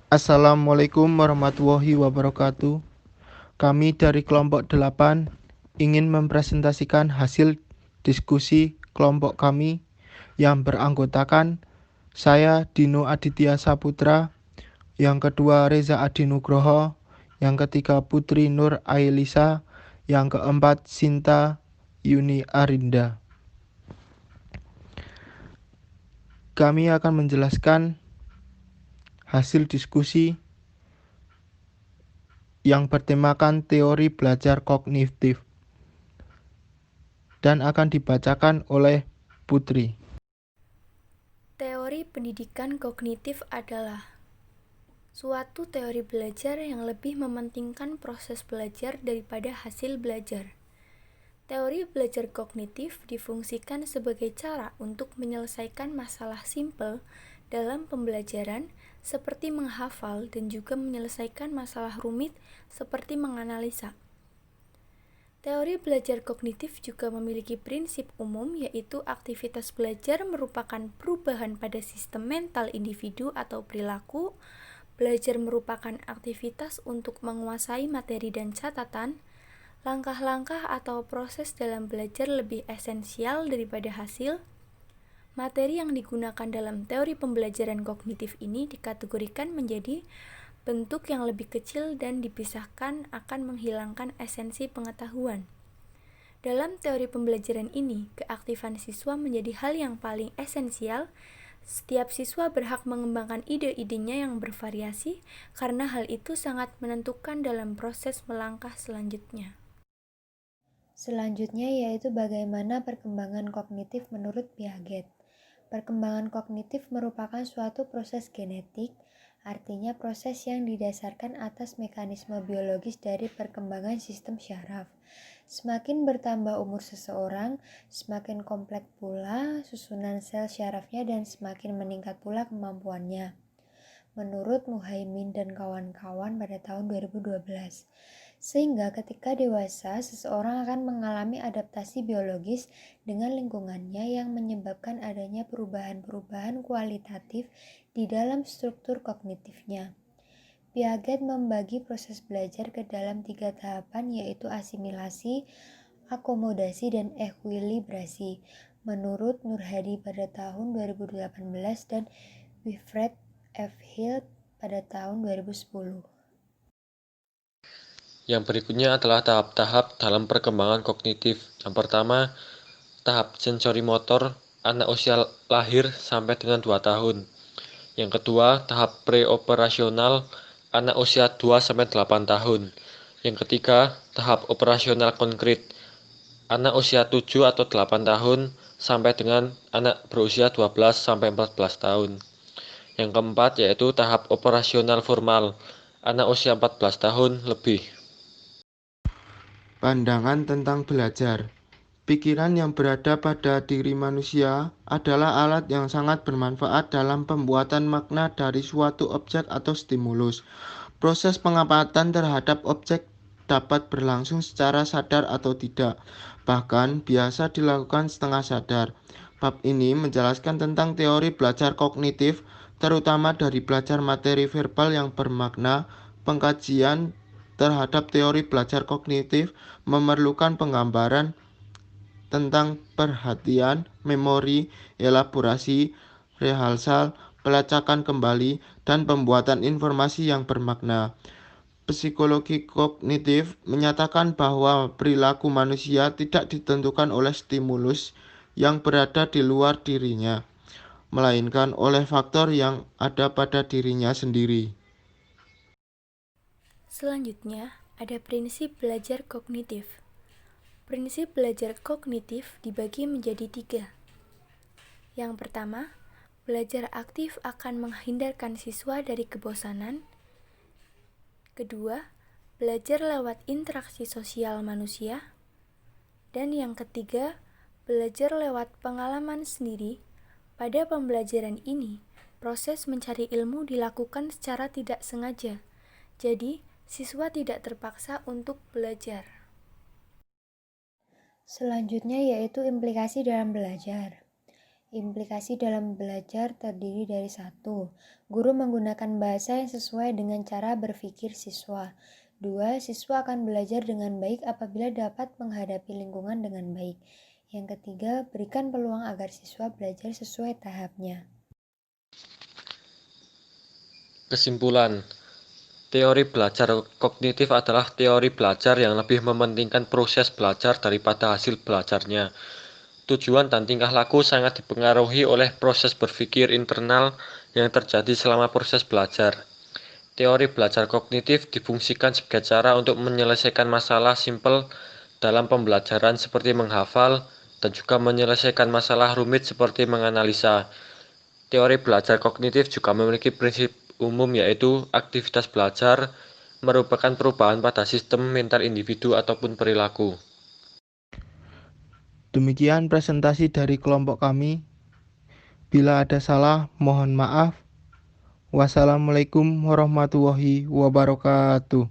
Assalamualaikum warahmatullahi wabarakatuh. Kami dari kelompok 8 ingin mempresentasikan hasil diskusi kelompok kami yang beranggotakan saya Dino Aditya Saputra, yang kedua Reza Adi Nugroho, yang ketiga Putri Nur Ailisa, yang keempat Sinta Yuni Arinda. Kami akan menjelaskan hasil diskusi yang bertemakan teori belajar kognitif dan akan dibacakan oleh Putri. Teori pendidikan kognitif adalah suatu teori belajar yang lebih mementingkan proses belajar daripada hasil belajar. Teori belajar kognitif difungsikan sebagai cara untuk menyelesaikan masalah simpel dalam pembelajaran seperti menghafal dan juga menyelesaikan masalah rumit seperti menganalisa. Teori belajar kognitif juga memiliki prinsip umum, yaitu aktivitas belajar merupakan perubahan pada sistem mental individu atau perilaku. Belajar merupakan aktivitas untuk menguasai materi dan catatan. Langkah-langkah atau proses dalam belajar lebih esensial daripada hasil. Materi yang digunakan dalam teori pembelajaran kognitif ini dikategorikan menjadi bentuk yang lebih kecil dan dipisahkan akan menghilangkan esensi pengetahuan. Dalam teori pembelajaran ini, keaktifan siswa menjadi hal yang paling esensial. Setiap siswa berhak mengembangkan ide-idenya yang bervariasi, karena hal itu sangat menentukan dalam proses melangkah selanjutnya. Selanjutnya yaitu bagaimana perkembangan kognitif menurut Piaget. Perkembangan kognitif merupakan suatu proses genetik, artinya proses yang didasarkan atas mekanisme biologis dari perkembangan sistem syaraf. Semakin bertambah umur seseorang, semakin kompleks pula susunan sel syarafnya dan semakin meningkat pula kemampuannya. Menurut Muhaimin dan kawan-kawan pada tahun 2012. Sehingga ketika dewasa, seseorang akan mengalami adaptasi biologis dengan lingkungannya yang menyebabkan adanya perubahan-perubahan kualitatif di dalam struktur kognitifnya. Piaget membagi proses belajar ke dalam 3 tahapan, yaitu asimilasi, akomodasi, dan ekuilibrasi. Menurut Nur Hadi pada tahun 2018 dan Wilfred F. Hill pada tahun 2010. Yang berikutnya adalah tahap-tahap dalam perkembangan kognitif. Yang pertama, tahap sensori motor, anak usia lahir sampai dengan 2 tahun. Yang kedua, tahap preoperasional, anak usia 2-8 tahun. Yang ketiga, tahap operasional konkret, anak usia 7 atau 8 tahun sampai dengan anak berusia 12-14 tahun. Yang keempat yaitu tahap operasional formal, anak usia 14 tahun lebih. Pandangan tentang belajar. Pikiran yang berada pada diri manusia adalah alat yang sangat bermanfaat dalam pembuatan makna dari suatu objek atau stimulus. Proses pengamatan terhadap objek dapat berlangsung secara sadar atau tidak, bahkan biasa dilakukan setengah sadar. Bab ini menjelaskan tentang teori belajar kognitif, terutama dari belajar materi verbal yang bermakna. Pengkajian terhadap teori belajar kognitif memerlukan penggambaran tentang perhatian, memori, elaborasi, rehearsal, pelacakan kembali, dan pembuatan informasi yang bermakna. Psikologi kognitif menyatakan bahwa perilaku manusia tidak ditentukan oleh stimulus yang berada di luar dirinya, melainkan oleh faktor yang ada pada dirinya sendiri. Selanjutnya, ada prinsip belajar kognitif. Prinsip belajar kognitif dibagi menjadi 3. Yang pertama, belajar aktif akan menghindarkan siswa dari kebosanan. Kedua, belajar lewat interaksi sosial manusia. Dan yang ketiga, belajar lewat pengalaman sendiri. Pada pembelajaran ini, proses mencari ilmu dilakukan secara tidak sengaja. Jadi, siswa tidak terpaksa untuk belajar. Selanjutnya yaitu implikasi dalam belajar. Implikasi dalam belajar terdiri dari 1. Guru menggunakan bahasa yang sesuai dengan cara berpikir siswa. 2. Siswa akan belajar dengan baik apabila dapat menghadapi lingkungan dengan baik. Yang ketiga, berikan peluang agar siswa belajar sesuai tahapnya. Kesimpulan, teori belajar kognitif adalah teori belajar yang lebih mementingkan proses belajar daripada hasil belajarnya. Tujuan dan tingkah laku sangat dipengaruhi oleh proses berpikir internal yang terjadi selama proses belajar. Teori belajar kognitif difungsikan sebagai cara untuk menyelesaikan masalah simpel dalam pembelajaran seperti menghafal dan juga menyelesaikan masalah rumit seperti menganalisa. Teori belajar kognitif juga memiliki prinsip umum yaitu aktivitas belajar merupakan perubahan pada sistem mental individu ataupun perilaku. Demikian presentasi dari kelompok kami. Bila ada salah, mohon maaf. Wassalamualaikum warahmatullahi wabarakatuh.